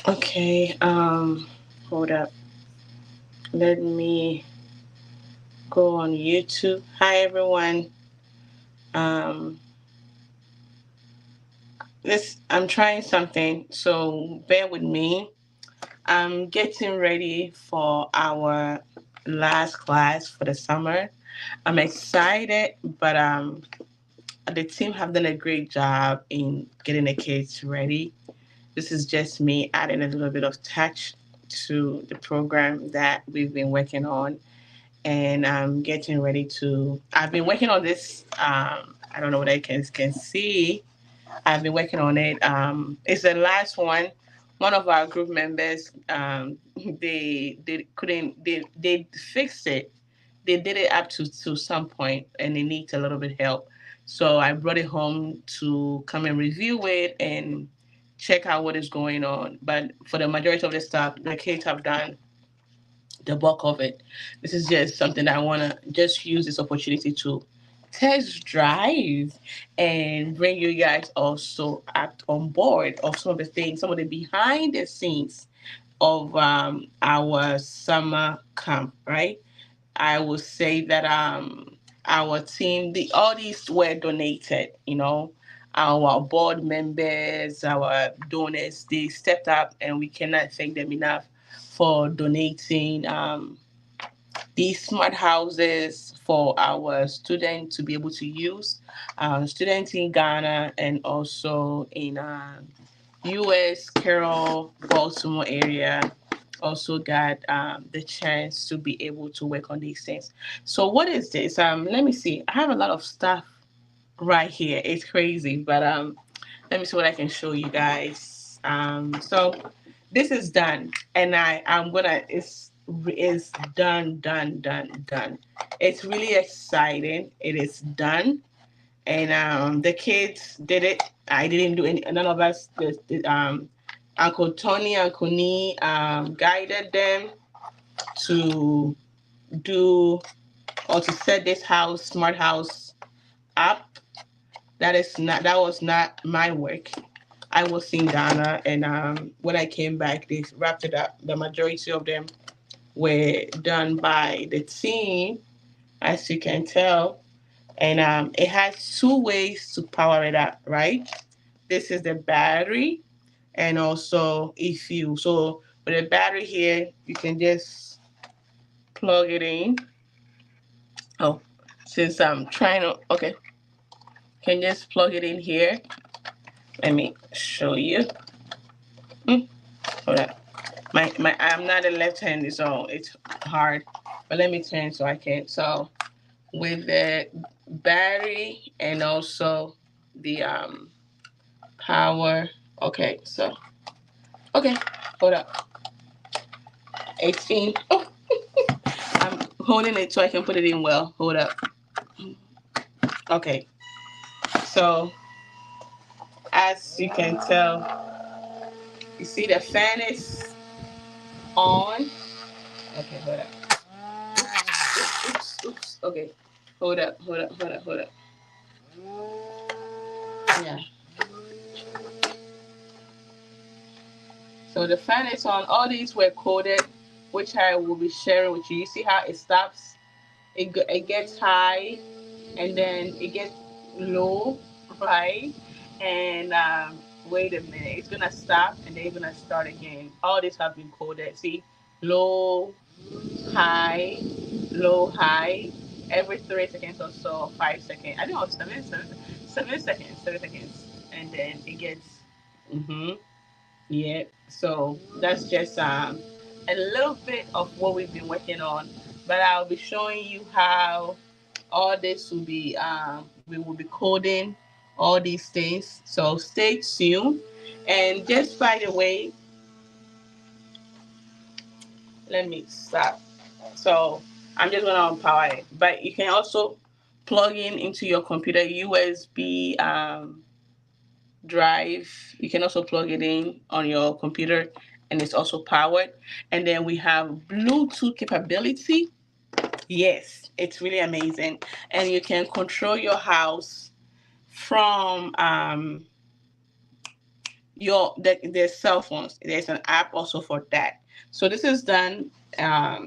Okay, hold up. Let me go on YouTube. Hi everyone. Um, this I'm trying something, so bear with me. I'm getting ready for our last class for the summer. I'm excited, but the team have done a great job in getting the kids ready. This is just me adding a little bit of touch to the program that we've been working on, and I'm getting ready to. I've been working on this. I don't know what I can see. I've been working on it. It's the last one. One of our group members, they couldn't they fixed it. They did it up to some point, and it needs a little bit help. So I brought it home to come and review it and check out what is going on. But for the majority of the stuff, the kids have done the bulk of it. This is just something that I want to just use this opportunity to test drive and bring you guys also act on board of some of the things, some of the behind the scenes of our summer camp, right? I would say that our team, all these were donated, our board members, our donors, they stepped up and we cannot thank them enough for donating these smart houses for our students to be able to use. Students in Ghana and also in US, Carroll, Baltimore area also got the chance to be able to work on these things. So what is this? Let me see. I have a lot of stuff right here. It's crazy, but let me see what I can show you guys. So this is done, and I'm gonna it's done. It's really exciting. It is done, and the kids did it. I didn't do any. None of us. Uncle Tony, Uncle Nee guided them to do or to set this house, smart house, up. That was not my work. I was in Ghana, and when I came back, they wrapped it up. The majority of them were done by the team, as you can tell. And it has two ways to power it up, right? This is the battery, and also if you so with the battery here, you can just plug it in. Oh, since I'm trying to, okay, can just plug it in here. Let me show you. Hmm, hold on. My I'm not a left handed, so it's hard. But let me turn so I can. So with the battery and also the power. Okay, so okay, hold up. 18. Oh, I'm holding it so I can put it in well. Hold up. Okay, so as you can tell, you see the fan is on. Okay, hold up. Oops. Okay, hold up. Yeah. So the fan is on. All these were coded, which I will be sharing with you. You see how it stops? It gets high and then it gets low, right? And wait a minute, it's gonna stop and then it's gonna start again. All these have been coded. See, low, high, low, high, every 3 seconds or so, 5 seconds. I think it was 7 seconds, 7 seconds, and then it gets. Mm-hmm. Yeah, so that's just a little bit of what we've been working on. But I'll be showing you how all this will be, we will be coding all these things. So stay tuned. And just by the way, let me stop. So I'm just gonna unpower it. But you can also plug in into your computer USB drive. You can also plug it in on your computer and it's also powered. And then we have Bluetooth capability. Yes, it's really amazing. And you can control your house from their cell phones. There's an app also for that. So this is done.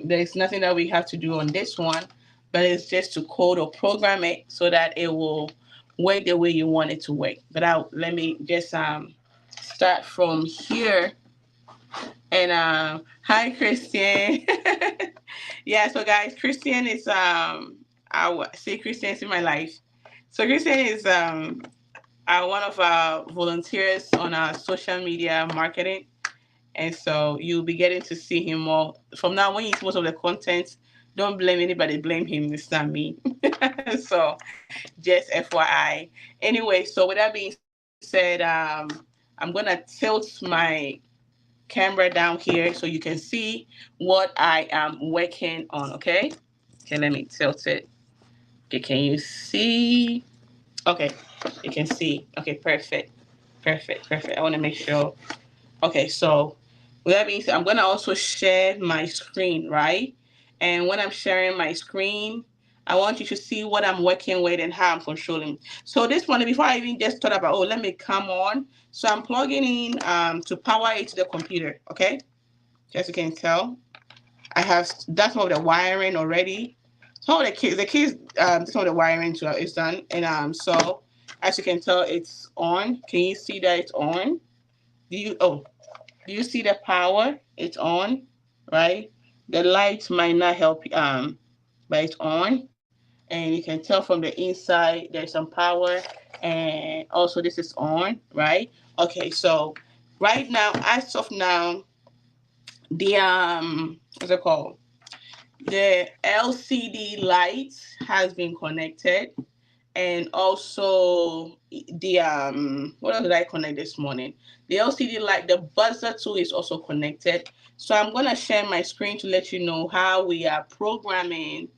There's nothing that we have to do on this one, but it's just to code or program it so that it will work the way you want it to work. But let me just start from here. And hi, Christian. Yeah, so guys, Christian is I see Christian's in my life. So Christian is one of our volunteers on our social media marketing, and so you'll be getting to see him more from now. When you see most of the content, don't blame anybody, blame him. It's not me. So just FYI. Anyway, so with that being said, I'm gonna tilt my camera down here so you can see what I am working on. Okay, let me tilt it. Okay, can you see? Okay, you can see. Okay, perfect. Perfect. I want to make sure. Okay, so with that being said, I'm gonna also share my screen, right? And when I'm sharing my screen, I want you to see what I'm working with and how I'm controlling. So this one, before I even just thought about, oh, let me come on. So I'm plugging in to power it to the computer. Okay, as you can tell, I have done some of the wiring already. Some of some of the wiring is done, and so as you can tell, it's on. Can you see that it's on? Do you see the power? It's on, right? The light might not help, but it's on. And you can tell from the inside there's some power, and also this is on, right? Okay, so right now, as of now, the what's it called? The LCD light has been connected, and also the what else did I connect this morning? The LCD light, the buzzer too is also connected. So I'm gonna share my screen to let you know how we are programming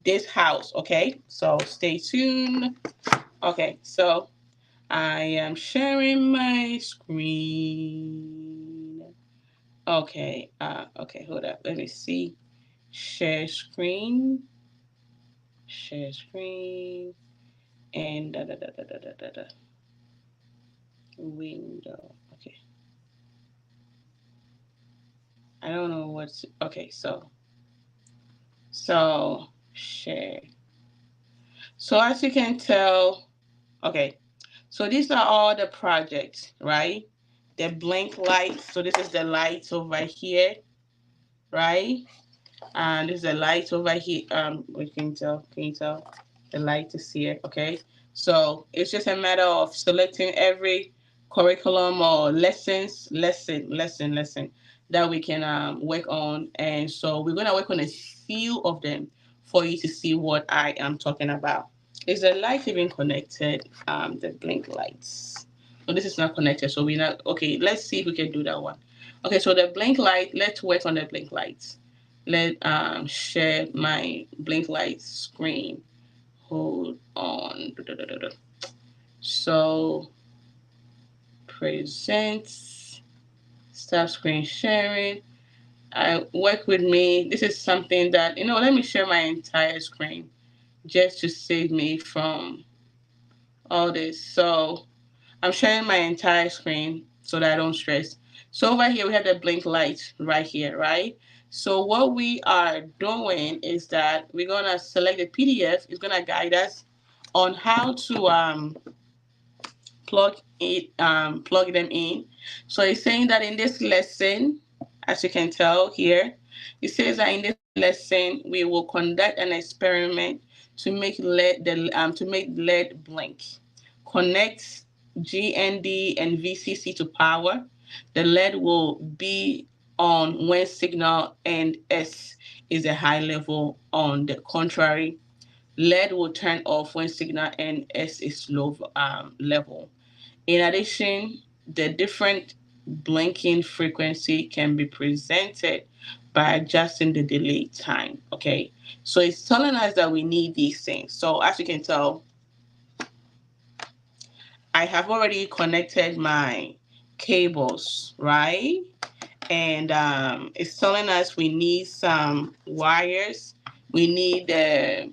this house. Okay, so stay tuned. Okay, so I am sharing my screen. Okay, hold up, let me see. Share screen, share screen, and window. Okay. I don't know what's okay, so share. So as you can tell, okay. So these are all the projects, right? The blink lights. So this is the lights over here, right? And there's a light over here. Can you tell? The light is here. Okay. So it's just a matter of selecting every curriculum or lesson that we can work on. And so we're gonna work on a few of them for you to see what I am talking about. Is the light even connected? The blink lights. So this is not connected. So we're not okay. Let's see if we can do that one. Okay, so the blink light. Let's work on the blink lights. Let share my blink light screen. Hold on. So present. Stop screen sharing. I work with me. This is something that let me share my entire screen just to save me from all this. So I'm sharing my entire screen so that I don't stress. So over here we have the blink light right here, right? So what we are doing is that we're gonna select the PDF. It's gonna guide us on how to plug them in. So it's saying that in this lesson, as you can tell here, it says that in this lesson we will conduct an experiment to make LED blink. Connect GND and VCC to power. The LED will be on when signal and S is a high level. On the contrary, LED will turn off when signal and S is low level. In addition, the different blinking frequency can be presented by adjusting the delay time. Okay, so it's telling us that we need these things. So as you can tell, I have already connected my cables, right? And it's telling us we need some wires. We need the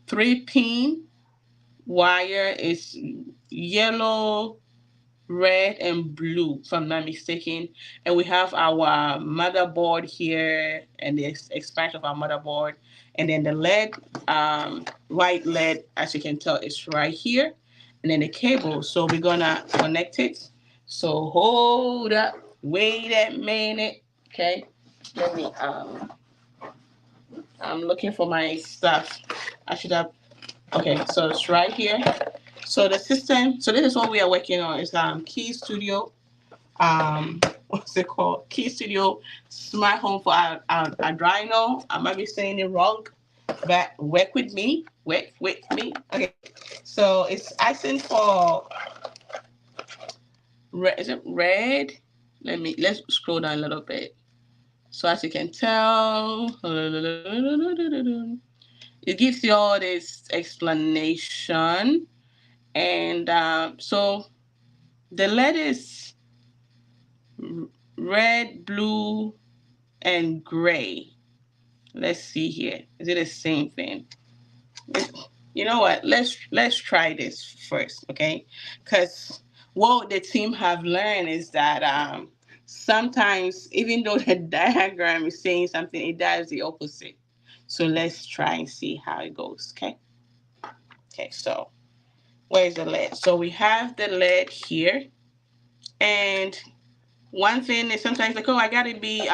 3-pin wire. It's yellow, red and blue, if I'm not mistaken. And we have our motherboard here and the expansion of our motherboard. And then the LED, white LED, as you can tell, is right here. And then the cable. So we're gonna connect it. So hold up, wait a minute. Okay. Let me I'm looking for my stuff. I should have okay, so it's right here. So the system, so this is what we are working on. Is Key Studio, what's it called? Key Studio Smart Home for Adreno. I might be saying it wrong, but work with me. Work with me. Okay. So it's asking for red. Is it red? Let's scroll down a little bit. So as you can tell, it gives you all this explanation, and so the letters red, blue, and gray. Let's see here. Is it the same thing? You know what? Let's try this first, okay? Because what the team have learned is that sometimes even though the diagram is saying something, it does the opposite. So let's try and see how it goes, okay? Okay, so where's the lead? So we have the lead here, and one thing is sometimes like, oh, I gotta be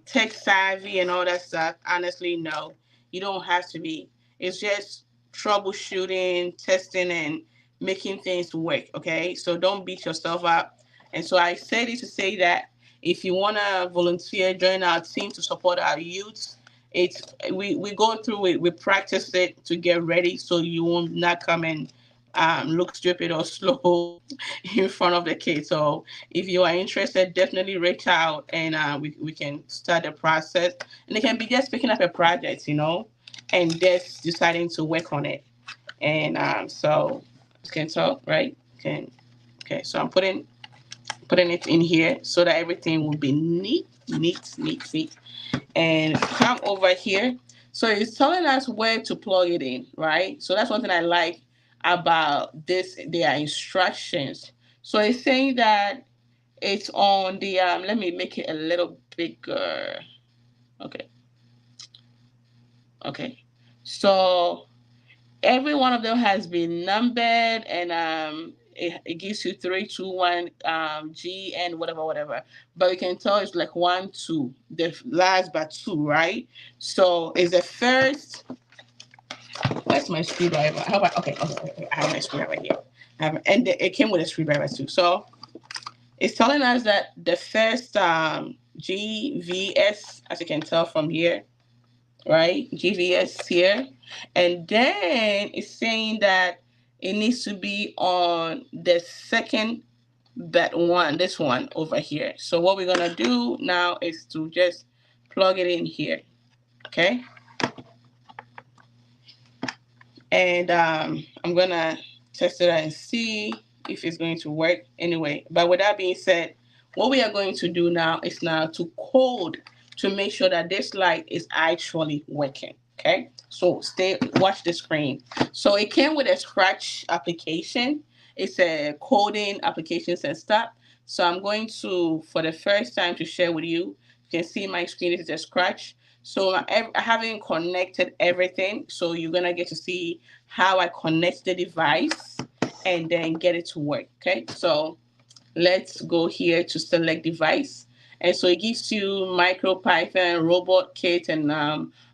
tech savvy and all that stuff. Honestly, no, you don't have to be. It's just troubleshooting, testing, and making things work. Okay, so don't beat yourself up. And so I say this to say that if you wanna volunteer, join our team to support our youth. It's we go through it, we practice it to get ready, so you will not come and look stupid or slow in front of the kids. So if you are interested, definitely reach out and we can start the process. And it can be just picking up a project, and just deciding to work on it. And so you can tell, right? Okay, so I'm putting it in here so that everything will be neat. And come over here. So it's telling us where to plug it in, right? So that's one thing I like about this, their instructions. So it's saying that it's on the let me make it a little bigger. Okay. Okay. So every one of them has been numbered, and it gives you 3, 2, 1 G and whatever. But you can tell it's like 1, 2. The last but 2, right? So is the first. Where's my screwdriver? How about okay. I have my screwdriver here. And it came with a screwdriver too. So it's telling us that the first GVS, as you can tell from here, right? GVS here. And then it's saying that it needs to be on the second bet one, this one over here. So what we're going to do now is to just plug it in here. Okay. And I'm going to test it and see if it's going to work anyway. But with that being said, what we are going to do now is now to code to make sure that this light is actually working. Okay, so watch the screen. So it came with a scratch application. It's a coding applications and stuff. So I'm going to, for the first time, to share with you. You can see my screen is a scratch. So I haven't connected everything. So you're gonna get to see how I connect the device and then get it to work. Okay, so let's go here to select device. And so it gives you MicroPython, Robot Kit, and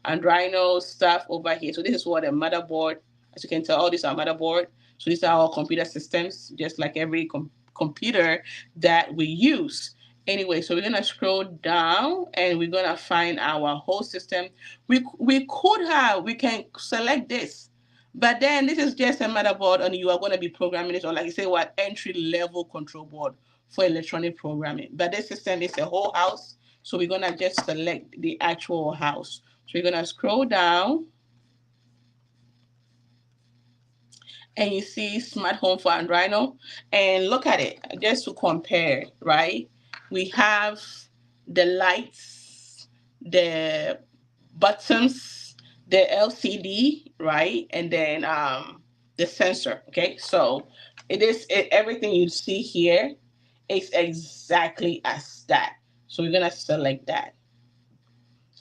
Arduino stuff over here. So this is what a motherboard, as you can tell, all these are motherboard. So these are all computer systems, just like every computer that we use. Anyway, so we're gonna scroll down and we're gonna find our whole system. We can select this, but then this is just a motherboard, and you are gonna be programming it, or like you say, what entry level control board for electronic programming. But this system is a whole house, so we're gonna just select the actual house. So we're gonna scroll down and you see smart home for Android, and look at it just to compare, right? We have the lights, the buttons, the LCD, right? And then the sensor. Okay, so everything you see here It's exactly as that. So we're gonna select that.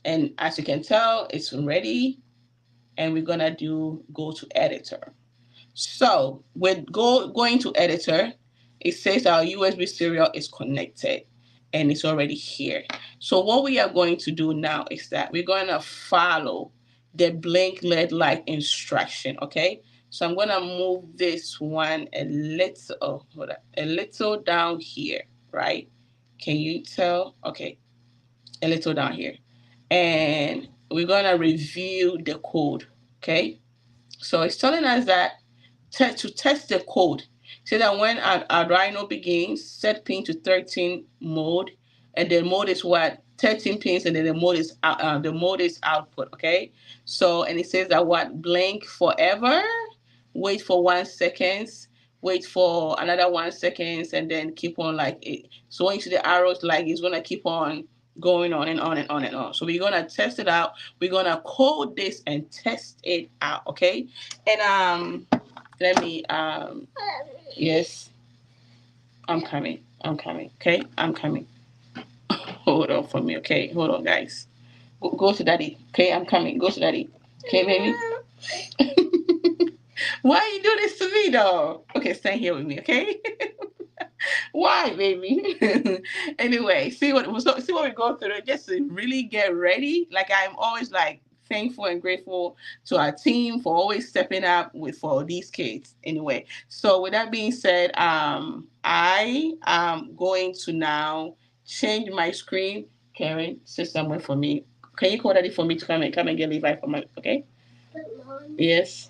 And as you can tell, it's ready. And we're gonna do go to editor. So with going to editor, it says our USB serial is connected and it's already here. So what we are going to do now is that we're going to follow the blink LED light instruction. Okay. So I'm going to move this one a little, oh, hold on, a little down here, right? Can you tell? Okay. A little down here. And we're going to review the code. Okay. So it's telling us that to test the code, so that when our Rhino begins, set pin to 13 mode, and the mode is what 13 pins, and then the mode is output. Okay, so and it says that what blink forever, wait for 1 second, wait for another 1 second, and then keep on like it. So when you see the arrows, like it's gonna keep on going on and on and on and on. So we're gonna test it out. We're gonna code this and test it out. Okay, and let me yes, I'm coming. I'm coming. Okay, I'm coming. Hold on for me. Okay, hold on, guys. Go to daddy. Okay, I'm coming. Go to daddy. Okay, baby. Why you do this to me, though? Okay, stay here with me. Okay. Why, baby? Anyway, see what we go through just to really get ready. Like I'm always like thankful and grateful to our team for always stepping up with for these kids. Anyway, so with that being said, I am going to now change my screen. Karen, sit somewhere for me. Can you call daddy for me to come and get Levi for my okay? But Mom, yes.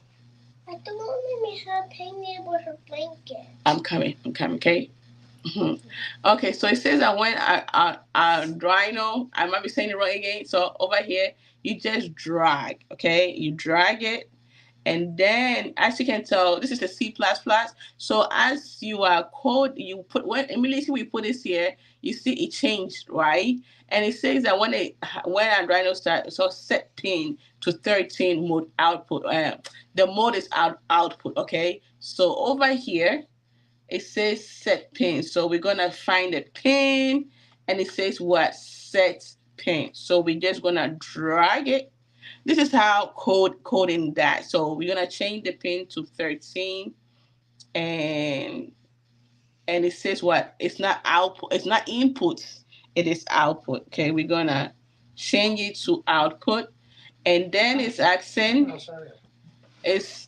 I don't want me to hang there with her blanket. I'm coming. I'm coming. Okay. Mhm. Okay, so it says that when I Rhino, I might be saying it wrong again. So over here, you just drag, okay? You drag it, and then as you can tell, this is the C++. So as you are code, you put when immediately we put this here, you see it changed, right? And it says that when a Rhino start, so set pin to 13 mode output. The mode is output, okay? So over here it says set pin. So we're gonna find a pin and it says what? Set pin. So we're just gonna drag it. This is how coding that. So we're gonna change the pin to 13 and it says what? It's not output, it's not input, it is output. Okay, we're gonna change it to output and then it's asking it's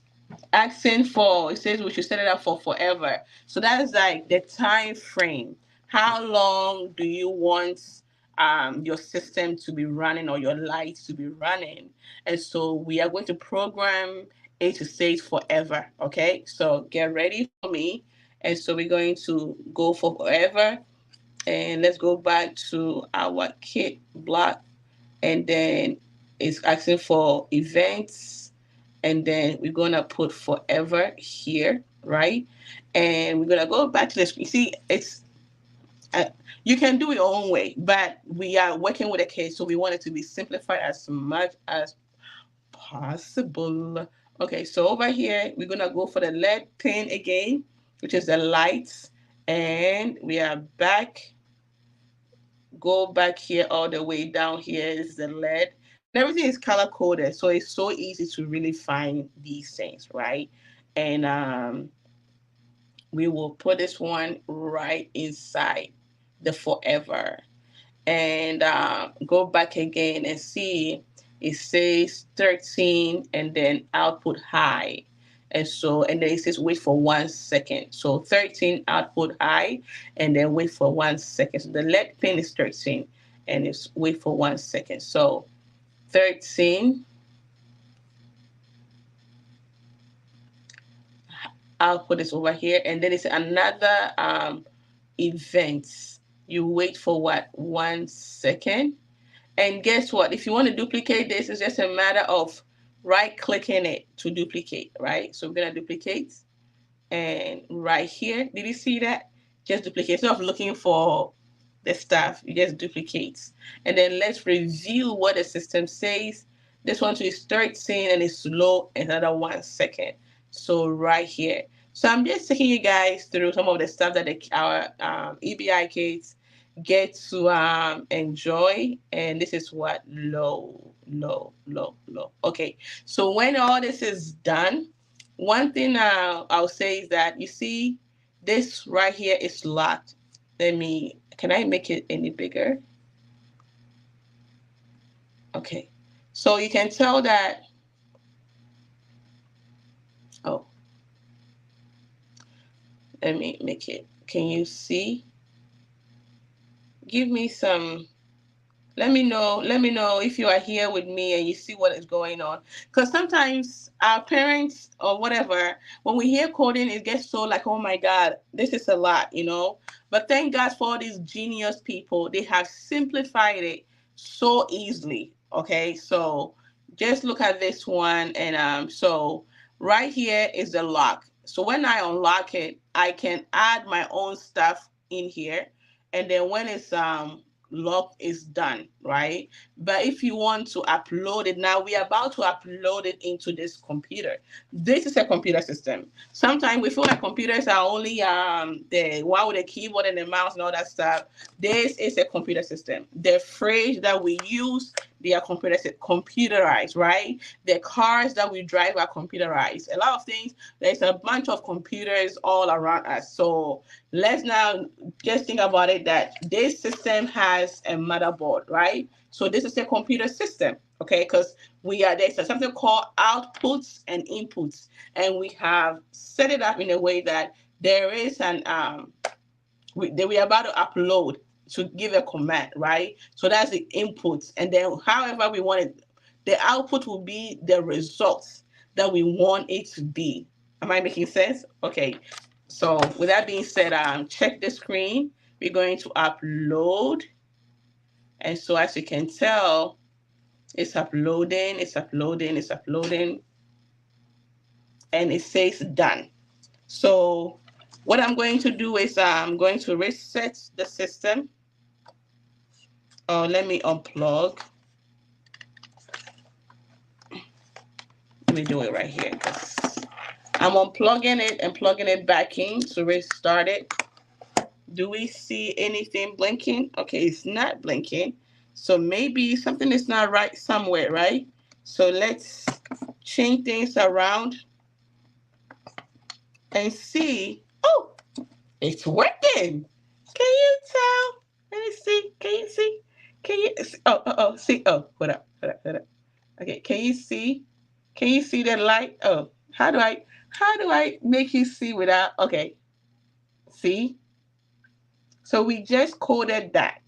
asking for it says we should set it up for forever. So that's like the time frame. How long do you want your system to be running or your lights to be running? And so we are going to program it to say it forever. Okay, so get ready for me. And so we're going to go for forever. And let's go back to our kit block. And then it's asking for events and then we're gonna put forever here, right? And we're gonna go back to this. You see, it's uh, you can do it your own way, but we are working with a case, so we want it to be simplified as much as possible. Okay, so over here we're gonna go for the LED pin again, which is the lights, and we are back. Go back here all the way down here is the LED. And everything is color coded, so it's so easy to really find these things, right? And we will put this one right inside the forever. And go back again and see it says 13 and then output high. And so, and then it says wait for 1 second. So 13 output high and then wait for 1 second. So the LED pin is 13 and it's wait for 1 second. So 13 output is over here. And then it's another event. You wait for what? 1 second. And guess what? If you want to duplicate this, it's just a matter of right clicking it to duplicate, right? So we're going to duplicate and right here, did you see that? Just duplicate. Instead of looking for the stuff, you just duplicate. And then let's review what the system says. This one is 13 and it's low another 1 second. So right here. So I'm just taking you guys through some of the stuff that our EBI kids get to enjoy, and this is what low. Okay, so when all this is done, one thing I'll say is that you see this right here is locked. Can I make it any bigger? Okay, so you can tell that. Oh, let me make it. Can you see? Give me some. Let me know if you are here with me and you see what is going on, because sometimes our parents or whatever, when we hear coding, it gets so like, oh my god, this is a lot. But thank god for all these genius people, they have simplified it so easily. Okay, so just look at this one, and so right here is the lock. So when I unlock it, I can add my own stuff in here, and then when it's lock is done, right? But if you want to upload it, now we are about to upload it into this computer. This is a computer system. Sometimes we feel like computers are only the one with the keyboard and the mouse and all that stuff. This is a computer system. The fridge that we use, they are computerized, right? The cars that we drive are computerized. A lot of things, there's a bunch of computers all around us. So let's now just think about it, that this system has a motherboard, right? So this is a computer system, okay? Because there's something called outputs and inputs, and we have set it up in a way that there is we are about to upload to give a command, right? So that's the inputs, and then however we want it, the output will be the results that we want it to be. Am I making sense? Okay. So with that being said, check the screen. We're going to upload, and so as you can tell, it's uploading, and it says done. So what I'm going to do is I'm going to reset the system. Oh, let me unplug. Let me do it right here, because I'm unplugging it and plugging it back in to restart it. Do we see anything blinking? Okay, it's not blinking. So maybe something is not right somewhere, right? So let's change things around and see. Oh, it's working. Can you tell? Let me see. Can you see? Can you see? Oh, see. Oh, hold up. Okay, can you see? Can you see the light? Oh, how do I make you see without? Okay, see? So we just coded that.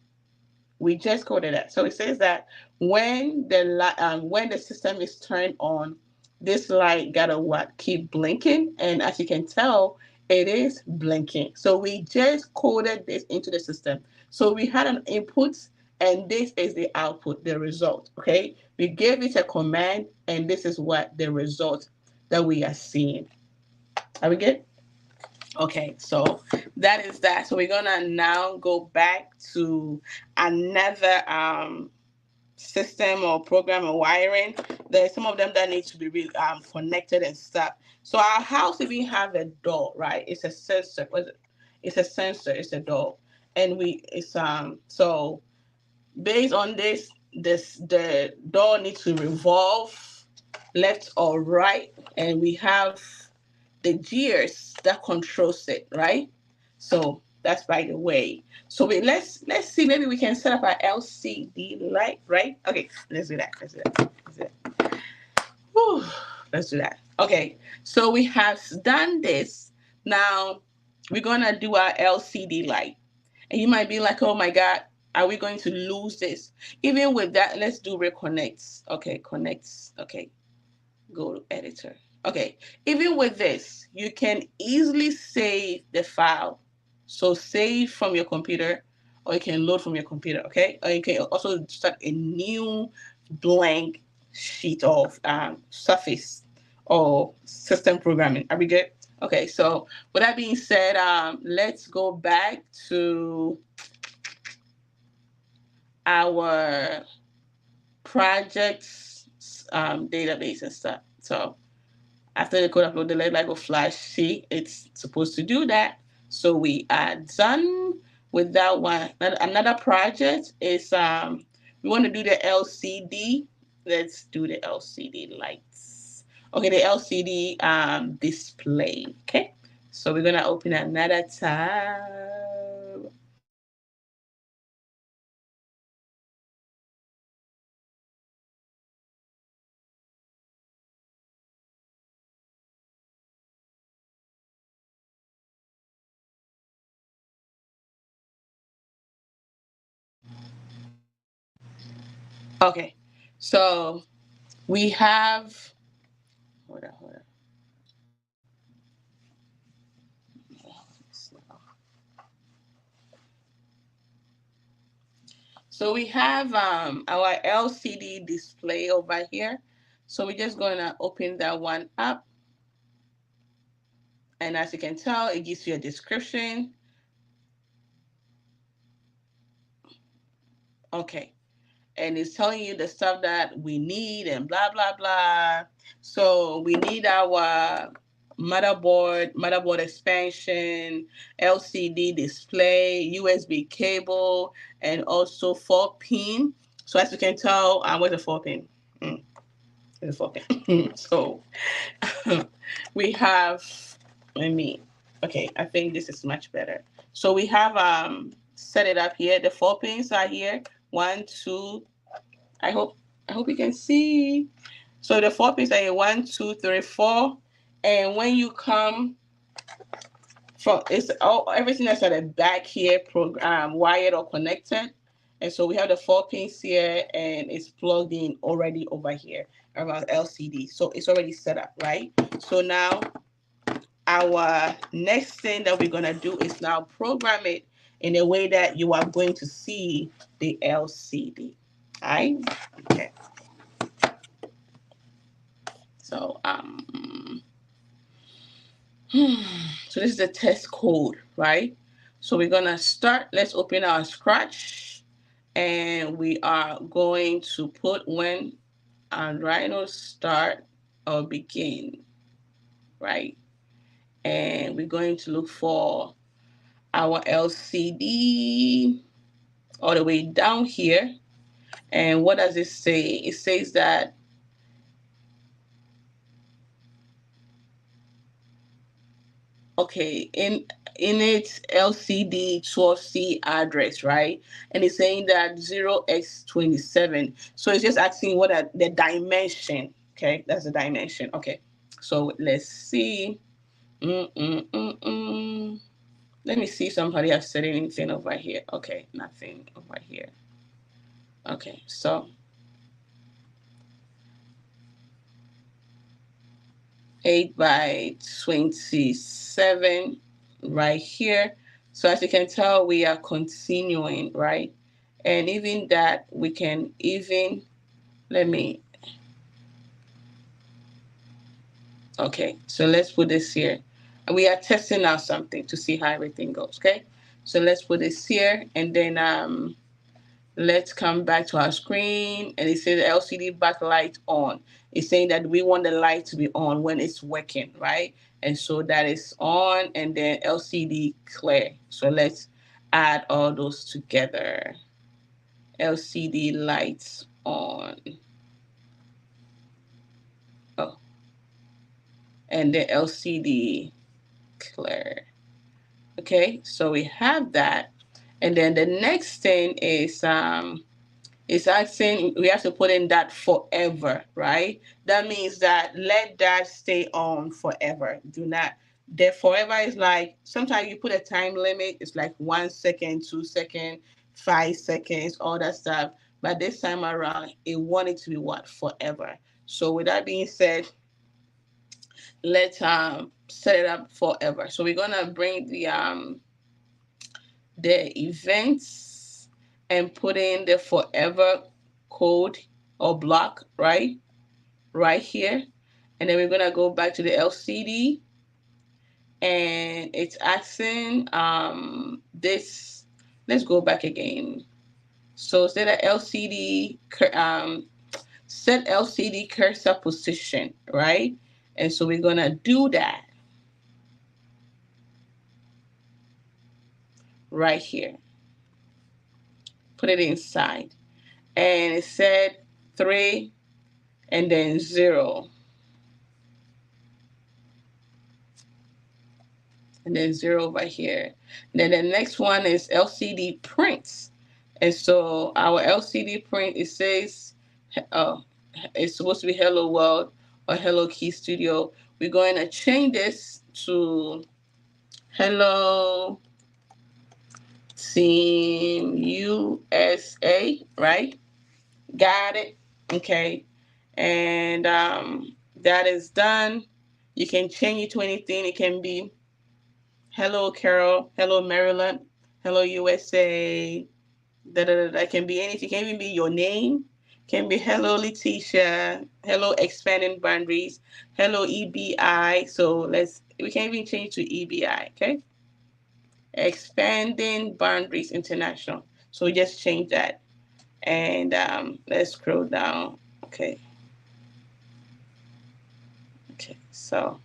So it says that when the system is turned on, this light gotta what? Keep blinking, and as you can tell, it is blinking. So we just coded this into the system. So we had an input, and this is the output, the result. Okay, we gave it a command, and this is what the result that we are seeing. Are we good? Okay, so that is that. So we're gonna now go back to another system or program or wiring. There's some of them that need to be connected and stuff. So our house even have a door, right? It's a sensor. It's a sensor. It's a door, and it's so based on this the door needs to revolve left or right, and we have the gears that controls it, right? So that's by the way. So let's see, maybe we can set up our LCD light, right? Okay, let's do that. Whew, let's do that. Okay, so we have done this. Now we're gonna do our LCD light. And you might be like, oh my God, are we going to lose this? Even with that, let's do reconnects. Okay, connects. Okay, go to editor. Okay, even with this, you can easily save the file. So save from your computer, or you can load from your computer, okay? Or you can also start a new blank sheet of Surface or system programming. Are we good? Okay, so with that being said, let's go back to our projects database and stuff. So After the code upload, the LED light will flash. See, it's supposed to do that. So we are done with that one. Another project is we want to do the LCD. Let's do the LCD lights. Okay, the LCD display. Okay, so we're gonna open another tab. Okay, so we have. Hold on, hold on. So we have our LCD display over here. So we're just going to open that one up. And as you can tell, it gives you a description. Okay. And it's telling you the stuff that we need and blah, blah, blah. So we need our motherboard expansion, LCD display, USB cable, and also 4-pin. So as you can tell, where's the 4-pin? There's a 4-pin. So we have, let me, okay, I think this is much better. So we have set it up here. The 4 pins are here. One, two. I hope you can see. So the 4 pins are here. One, two, three, four. And when you come from, it's all everything that's at the back here, wired or connected. And so we have the 4 pins here, and it's plugged in already over here around LCD. So it's already set up, right? So now our next thing that we're going to do is now program it in a way that you are going to see the LCD. All right? Okay. So so this is the test code, right? So we're going to start. Let's open our Scratch, and we are going to put when our Rhino start or begin, right? And we're going to look for our LCD all the way down here. And what does it say? It says that okay, in its LCD 12C address, right? And it's saying that 0x27. So it's just asking what are the dimension. Okay, that's the dimension. Okay, so let's see. Mm-mm-mm-mm. Let me see if somebody has said anything over here. Okay, nothing over here. Okay, so 8 by 27 right here. So as you can tell, we are continuing, right? And even that, we can even, let me, okay, so let's put this here. We are testing out something to see how everything goes, okay? So let's put this here, and then let's come back to our screen, and it says LCD backlight on. It's saying that we want the light to be on when it's working, right? And so that is on, and then LCD clear. So let's add all those together. LCD lights on. Oh, and the LCD clear. Okay, so we have that. And then the next thing is it's asking we have to put in that forever, right? That means that let that stay on forever. Do not. The forever is like sometimes you put a time limit. It's like 1 second, 2 second, 5 seconds, all that stuff. But this time around, it wanted to be what forever. So with that being said, let's set it up forever. So we're gonna bring the events and put in the forever code or block right here, and then we're gonna go back to the LCD, and it's asking this. Let's go back again. So set a LCD set LCD cursor position, right? And so we're going to do that right here. Put it inside. And it said 3 and then 0. And then 0 over here. And then the next one is LCD prints. And so our LCD print, it says, it's supposed to be Hello World or Hello Key Studio. We're going to change this to Hello Team USA, right? Got it. Okay. And that is done. You can change it to anything. It can be Hello Carol, Hello Maryland, Hello USA. Da, da, da, da. It can be anything. It can even be your name. It can be Hello Letitia. Hello Expanding Boundaries. Hello EBI. So we can even change to EBI. Okay. Expanding Boundaries International. So we just change that. And let's scroll down. Okay. Okay. So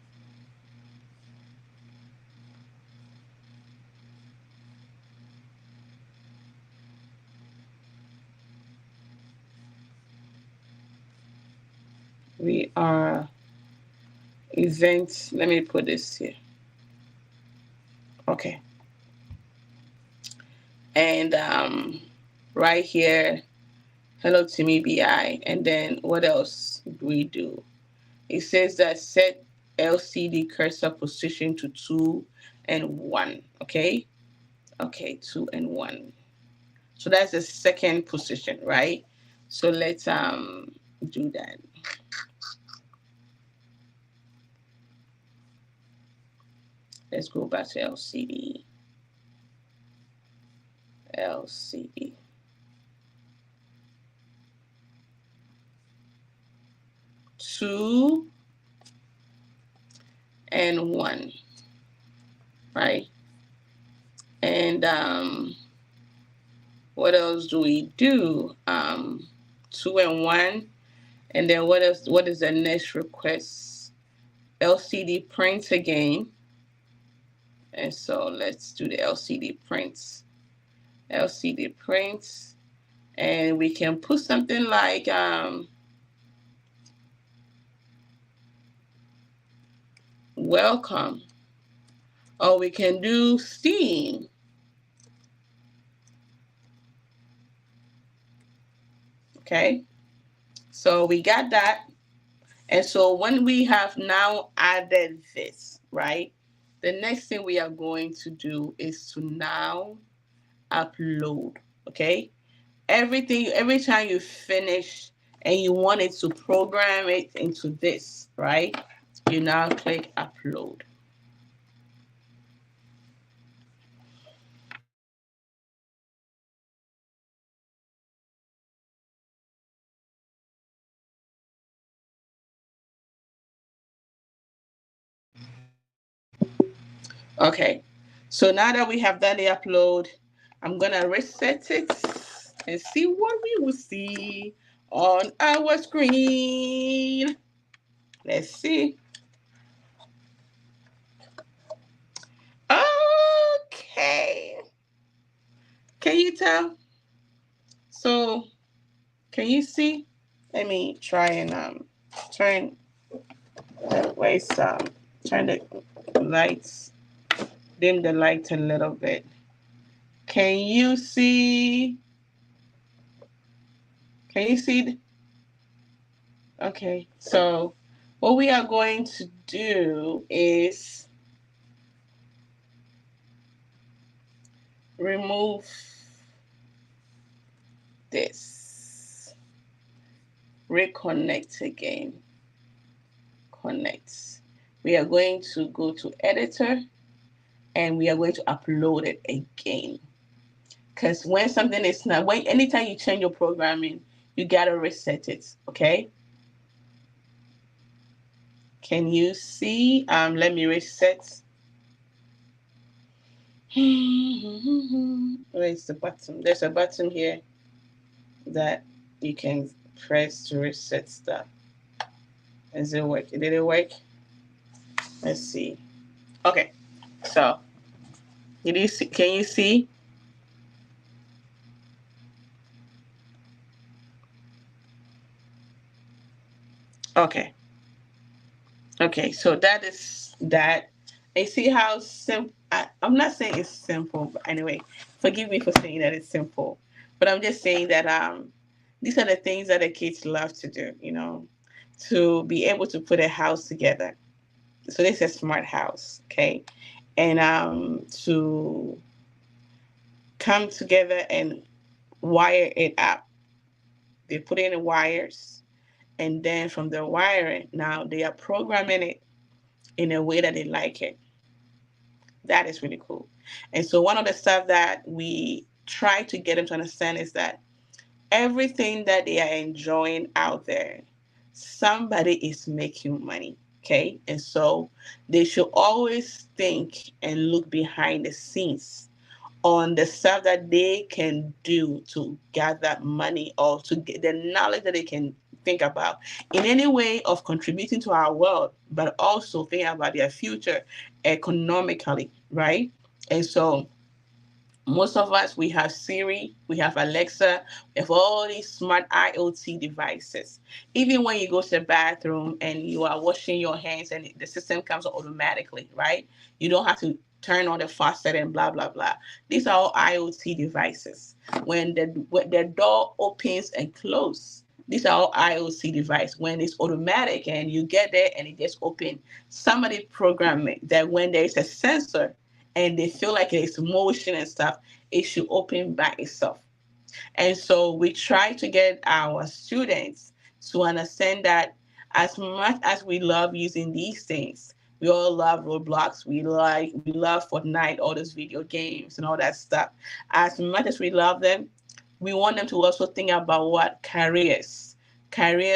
we are events. Let me put this here. Okay. And right here, hello to me, BI. And then what else do we do? It says that set LCD cursor position to 2 and 1. Okay. Okay. 2 and 1. So that's the second position, right? So let's do that. Let's go back to LCD. LCD. 2 and 1, right? And what else do we do? 2 and 1. And then what else? What is the next request? LCD prints again. And so let's do the LCD prints. LCD prints. And we can put something like welcome. Or we can do Steam. Okay. So we got that. And so when we have now added this, right? The next thing we are going to do is to now upload. Okay. Every time you finish and you want it to program it into this, right? You now click upload. Okay. So now that we have done the upload, I'm gonna reset it and see what we will see on our screen. Let's see. Okay. Can you tell? So can you see? Let me try and try and waste trying to lights dim the light a little bit. Can you see? Can you see? Okay. So what we are going to do is remove this. Reconnect again. Connect. We are going to go to editor and we are going to upload it again. Because when something is not, when anytime you change your programming, you gotta reset it. Okay. Can you see? Let me reset. Where's the button? There's a button here that you can press to reset stuff. Is it work? Did it work? Let's see. Okay, so did you see, can you see? Okay, okay, so that is that. I see how simple. I'm not saying it's simple, but anyway, forgive me for saying that it's simple. But I'm just saying that these are the things that the kids love to do. To be able to put a house together. So this is a smart house, okay, and to come together and wire it up. They put in the wires, and then from the wiring, now they are programming it in a way that they like it. That is really cool. And so one of the stuff that we try to get them to understand is that everything that they are enjoying out there, somebody is making money. Okay. And so they should always think and look behind the scenes on the stuff that they can do to gather money or to get the knowledge that they can think about in any way of contributing to our world, but also thinking about their future economically, right? And so most of us, we have Siri, we have Alexa, we have all these smart IOT devices. Even when you go to the bathroom and you are washing your hands and the system comes automatically, right? You don't have to turn on the faucet and blah blah blah. These are all IOT devices. When the door opens and closes, these are all IOT device. When it's automatic and you get there and it just open, somebody programmed it that when there is a sensor and they feel like it's motion and stuff, it should open by itself. And so we try to get our students to understand that as much as we love using these things, we all love Roblox, we love Fortnite, all those video games and all that stuff. As much as we love them, we want them to also think about what career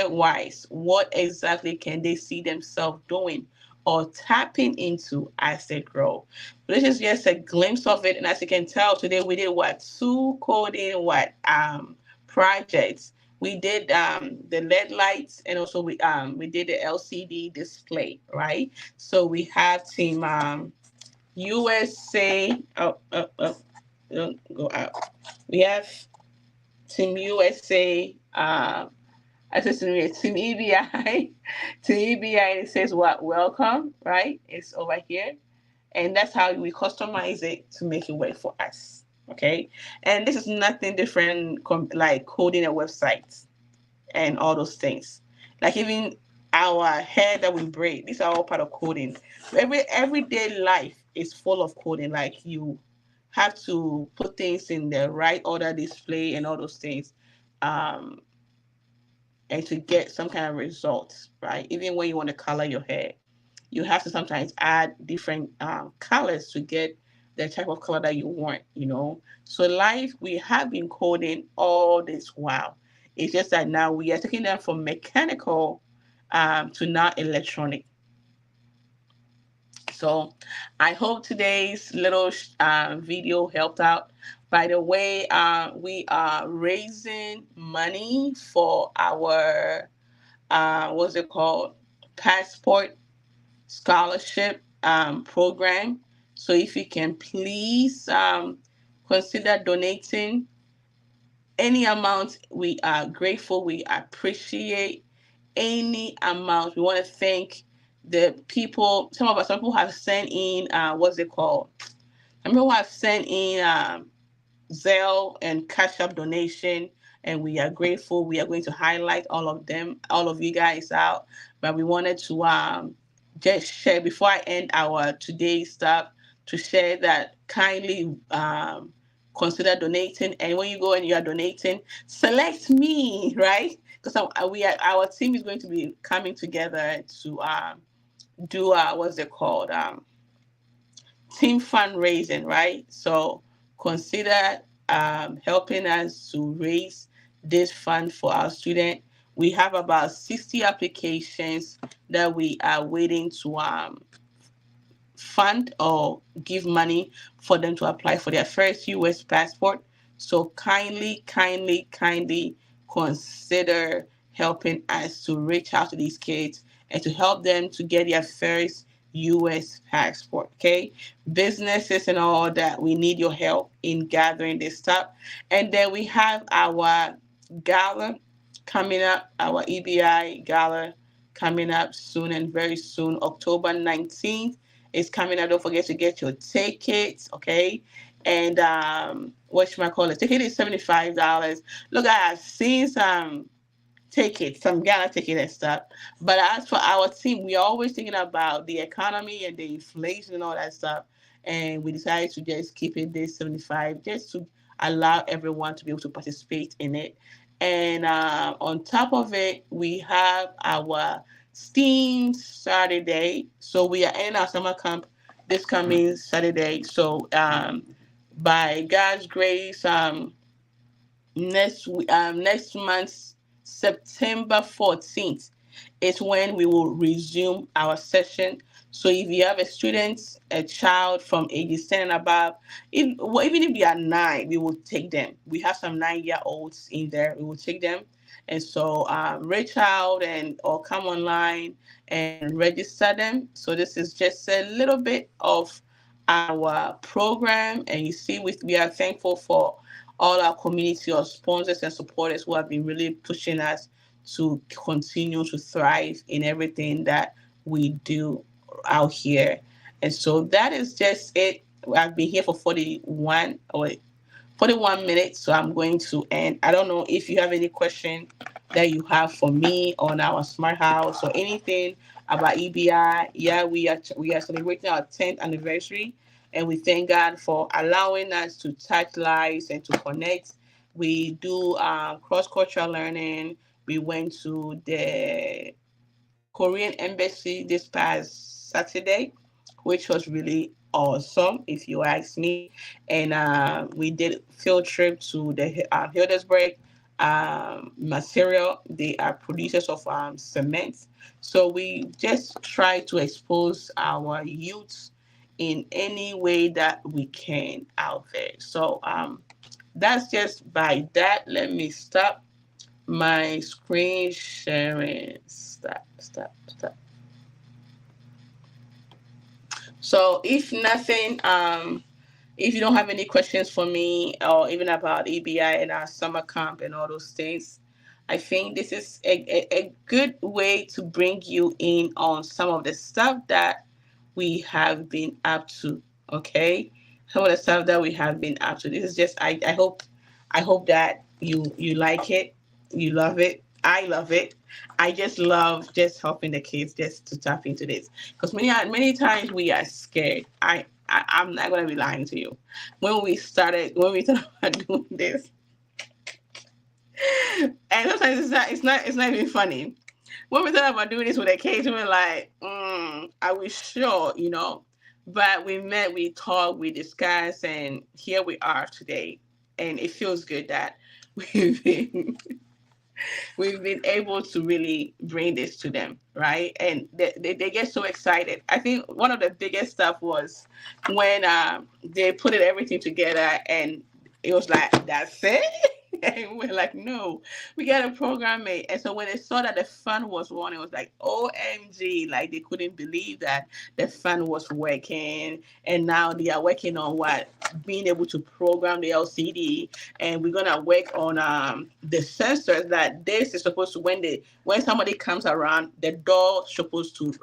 wise, what exactly can they see themselves doing or tapping into as they grow. This is just a glimpse of it, and as you can tell, today we did what, two coding what projects. We did the LED lights, and also we did the LCD display, right? So we have team USA. Don't go out. We have team USA. Assistant me, team EBI. Team EBI. It says what? Welcome, right? It's over here, and that's how we customize it to make it work for us. Okay, and this is nothing different like coding a website and all those things. Like even our hair that we braid, these are all part of coding. Everyday life is full of coding. Like you have to put things in the right order, display, and all those things. Um, and to get some kind of results, right? Even when you want to color your hair, you have to sometimes add different colors to get the type of color that you want. So life, we have been coding all this while. It's just that now we are taking them from mechanical to now electronic. So I hope today's little video helped out. By the way, we are raising money for our what's it called, passport scholarship program. So if you can please consider donating any amount, we are grateful. We appreciate any amount. We want to thank the people. Some people have sent in what's it called? Some people have sent in Zelle and Cash App donation, and we are grateful. We are going to highlight all of them, all of you guys out. But we wanted to just share before I end our today's stuff to share that kindly consider donating. And when you go and you are donating, select me, right? Because we are our team is going to be coming together to do what's it called team fundraising, right? So consider helping us to raise this fund for our student. We have about 60 applications that we are waiting to fund or give money for them to apply for their first US passport. So kindly, kindly, kindly consider helping us to reach out to these kids and to help them to get their first U.S. passport. Okay, businesses and all that, we need your help in gathering this stuff. And then we have our gala coming up, our EBI gala coming up soon and very soon. October 19th is coming up. Don't forget to get your tickets, okay? And what should I call it? Ticket is $75. Look, I've seen some Ghana ticket and stuff. But as for our team, we are always thinking about the economy and the inflation and all that stuff. And we decided to just keep it this 75 just to allow everyone to be able to participate in it. And on top of it, we have our STEAM Saturday. So we are in our summer camp this coming Saturday. So by God's grace, next month, September 14th, is when we will resume our session. So if you have a student, a child from ages 10 and above, even if they are 9, we will take them. We have some 9-year-olds in there. We will take them. And so reach out and or come online and register them. So this is just a little bit of our program. And you see, we are thankful for all our community of sponsors and supporters who have been really pushing us to continue to thrive in everything that we do out here. And so that is just it. I've been here for 41 minutes, so I'm going to end. I don't know if you have any question that you have for me on our smart house or anything about EBI. Yeah, we are celebrating our 10th anniversary, and we thank God for allowing us to touch lives and to connect. We do cross cultural learning. We went to the Korean embassy this past Saturday, which was really awesome, if you ask me. And we did field trip to the Hildesburg material. They are producers of cement. So we just try to expose our youth in any way that we can out there. So that's just by that. Let me stop my screen sharing. Stop. So if you don't have any questions for me or even about EBI and our summer camp and all those things, I think this is a good way to bring you in on some of the stuff that we have been up to. Okay, some of the stuff that we have been up to. This is just I hope that you like it, you love it. I love it. I just love just helping the kids just to tap into this because many times we are scared. I'm not gonna be lying to you. When we started about doing this, and sometimes it's not even funny. When we thought about doing this with the kids, we were like, are we sure? But we met, we talked, we discussed, and here we are today. And it feels good that we've been we've been able to really bring this to them, right? And they get so excited. I think one of the biggest stuff was when they put everything together and it was like, that's it? And we're like, no, we got a program mate. And so when they saw that the fund was on, it was like, OMG, like they couldn't believe that the fund was working. And now they are working on what? Being able to program the LCD. And we're gonna work on the sensors that this is supposed to when somebody comes around, the door is supposed to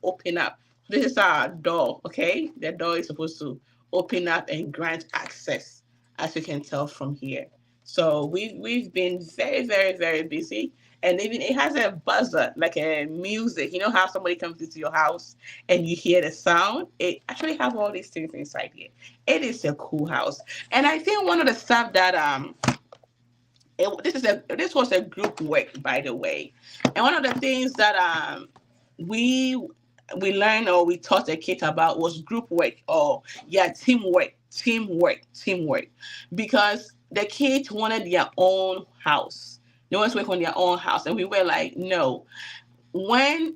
open up. This is our door, okay? The door is supposed to open up and grant access, as you can tell from here. So we've been very, very, very busy. And even it has a buzzer, like a music. You know how somebody comes into your house and you hear the sound? It actually have all these things inside here. It is a cool house. And I think one of the stuff that this was a group work, by the way. And one of the things that we we learned or we taught the kids about was group work or teamwork, because the kids wanted their own house. They wanted to work on their own house, and we were like, no. When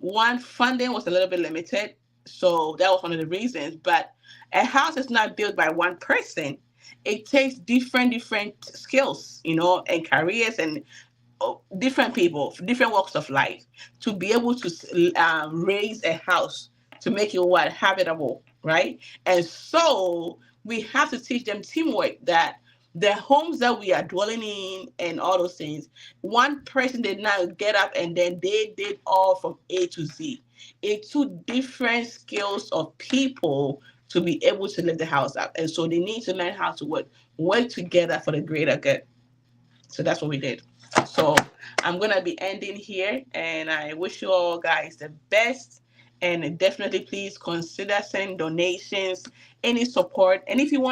one funding was a little bit limited, so that was one of the reasons. But a house is not built by one person. It takes different skills, and careers and different people, different walks of life to be able to raise a house to make it what habitable, right? And so we have to teach them teamwork, that the homes that we are dwelling in and all those things, one person did not get up and then they did all from A to Z. It took different skills of people to be able to lift the house up. And so they need to learn how to work together for the greater good. So that's what we did. So I'm gonna be ending here, and I wish you all guys the best. And definitely, please consider sending donations, any support, and if you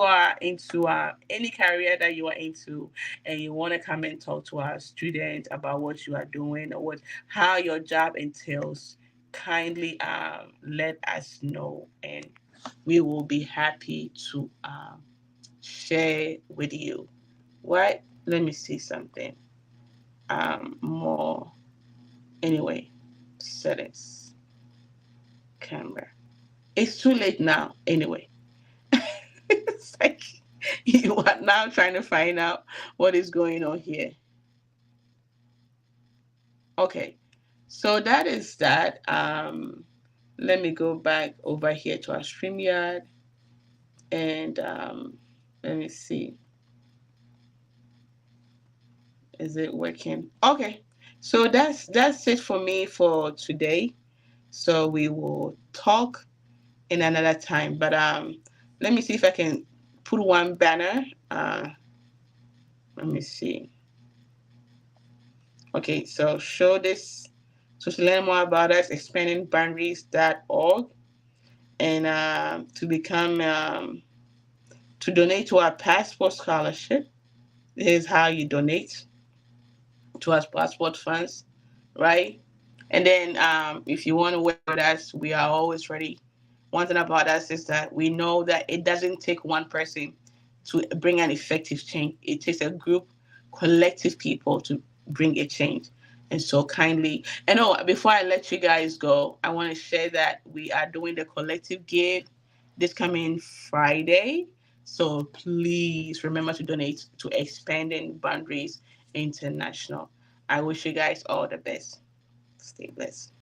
are into any career that you are into, and you want to come and talk to our students about what you are doing or how your job entails, kindly let us know, and we will be happy to share with you. What? Let me see something. More. Anyway, settings, camera. It's too late now. Anyway, it's like you are now trying to find out what is going on here. Okay, so that is that. Let me go back over here to our StreamYard, and let me see. Is it working? Okay, so that's it for me for today. So we will talk in another time. But let me see if I can put one banner. Let me see. Okay, so show this. So to learn more about us, expandingboundaries.org, and to become to donate to our passport scholarship. This is how you donate to our passport funds, right? And then if you want to work with us, we are always ready. One thing about us is that we know that it doesn't take one person to bring an effective change. It takes a group, collective people to bring a change. And so kindly, and oh, before I let you guys go, I want to share that we are doing the collective give this coming Friday. So please remember to donate to Expanding Boundaries International. I wish you guys all the best. Stay blessed.